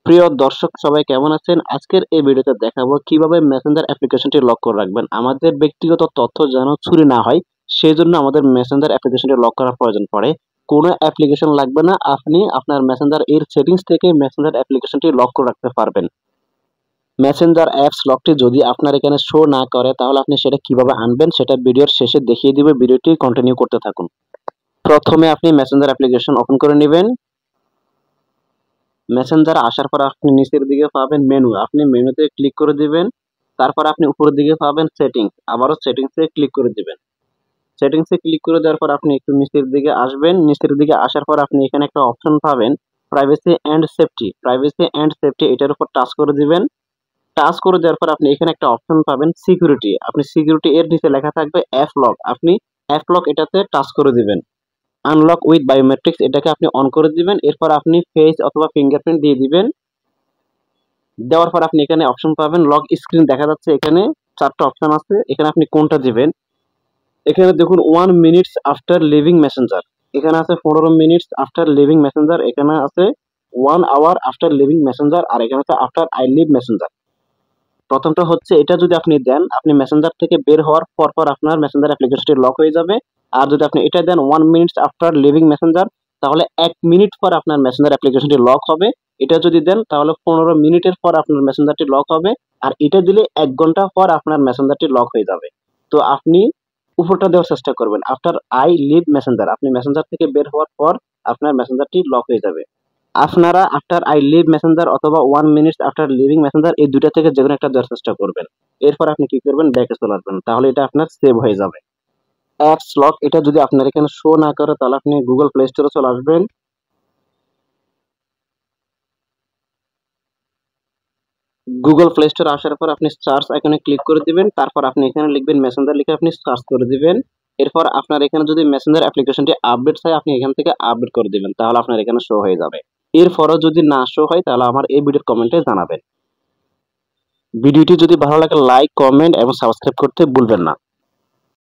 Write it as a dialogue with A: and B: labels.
A: প্রিয় দর্শক সবাই কেমন আছেন? আজকের এই ভিডিওতে দেখাবো কিভাবে মেসেঞ্জার অ্যাপ্লিকেশনটি লক করে রাখবেন। আমাদের ব্যক্তিগত তথ্য যেন চুরি না হয়, সেজন্য আমাদের মেসেঞ্জার অ্যাপ্লিকেশনটি লক করার প্রয়োজন পড়ে। কোনো অ্যাপ্লিকেশন লাগবে না, আপনি আপনার মেসেঞ্জার এর সেটিংস থেকে মেসেঞ্জার অ্যাপ্লিকেশনটি লক করে রাখতে পারবেন। মেসেঞ্জার অ্যাপস লকটি যদি আপনার এখানে শো না করে, তাহলে আপনি সেটা কিভাবে আনবেন সেটা ভিডিওর শেষে দেখিয়ে দিব। ভিডিওটি কন্টিনিউ করতে থাকুন। প্রথমে আপনি মেসেঞ্জার অ্যাপ্লিকেশন ওপেন করে নেবেন। মেসেঞ্জার আসার পর আপনি নিচের দিকে পাবেন মেনু, আপনি মেনুতে ক্লিক করে দিবেন। তারপর আপনি উপরের দিকে পাবেন সেটিংস, আবারও সেটিংসে ক্লিক করে দিবেন। সেটিংসে ক্লিক করে দেওয়ার পর আপনি একটু নিচের দিকে আসবেন। নিচের দিকে আসার পর আপনি এখানে একটা অপশন পাবেন privacy and safety. Privacy and safety এটার উপর টাচ করে দিবেন। টাচ করে দেওয়ার পর আপনি এখানে একটা অপশন পাবেন সিকিউরিটি। আপনি সিকিউরিটি এর নিচে লেখা থাকবে অ্যাপ লক, আপনি অ্যাপ লক এটাতে টাচ করে দিবেন। আনলক উইথ বায়োমেট্রিক্স এটাকে আপনি অন করে দিবেন। এরপর আপনি ফেস অথবা ফিঙ্গারপ্রিন্ট দিয়ে দিবেন। দেওয়ার পর আপনি এখানে অপশন পাবেন লক স্ক্রিন, দেখা যাচ্ছে এখানে 4টা অপশন আছে, এখানে আপনি কোনটা দিবেন। এখানে দেখুন 1 মিনিটস আফটার লিভিং মেসেঞ্জার, এখানে আছে 15 মিনিটস আফটার লিভিং মেসেঞ্জার, এখানে আছে 1 আওয়ার আফটার লিভিং মেসেঞ্জার, আর এখানে আছে আফটার আই লিভ মেসেঞ্জার। প্রথমটা হচ্ছে এটা যদি আপনি দেন, আপনি মেসেঞ্জার থেকে বের হওয়ার পর আপনার মেসেঞ্জার অ্যাপ্লিকেশনটি লক হয়ে যাবে। আর যদি আপনি এটা দেন 1 মিনিটস আফটার লিভিং মেসেঞ্জার, তাহলে 1 মিনিট পর আপনার মেসেঞ্জার অ্যাপ্লিকেশনটি লক হবে। এটা যদি দেন তাহলে 15 মিনিটের পর আপনার মেসেঞ্জারটি লক হবে। আর এটা দিলে 1 ঘন্টা পর আপনার মেসেঞ্জারটি লক হয়ে যাবে। তো আপনি উপরটা দেওয়ার চেষ্টা করবেন আফটার আই লিভ মেসেঞ্জার, আপনি মেসেঞ্জার থেকে বের হওয়ার পর আপনার মেসেঞ্জারটি লক হয়ে যাবে। আপনারা আফটার আই লিভ মেসেঞ্জার অথবা 1 মিনিটস আফটার লিভিং মেসেঞ্জার এই দুইটা থেকে যেকোনো একটা দেওয়ার চেষ্টা করবেন। এরপর আপনি কি করবেন, ব্যাকে চলে আসবেন, তাহলে এটা আপনার সেভ হয়ে যাবে। অ্যাপস লক এটা যদি আপনার এখানে শো না করে, তাহলে আপনি গুগল প্লে স্টোরে চলে আসবেন। গুগল প্লে স্টোরে আসার পর আপনি সার্চ আইকনে ক্লিক করে দিবেন। তারপর আপনি এখানে লিখবেন মেসেঞ্জার, লিখে আপনি সার্চ করে দিবেন। এরপর আপনার এখানে যদি মেসেঞ্জার অ্যাপ্লিকেশনটি আপডেট চাই, আপনি এখান থেকে আপডেট করে দিবেন, তাহলে আপনার এখানে শো হয়ে যাবে। এরপরও যদি না শো হয়, তাহলে আমার এই ভিডিওর কমেন্টে জানাবেন। ভিডিওটি যদি ভালো লাগে লাইক, কমেন্ট এবং সাবস্ক্রাইব করতে ভুলবেন না।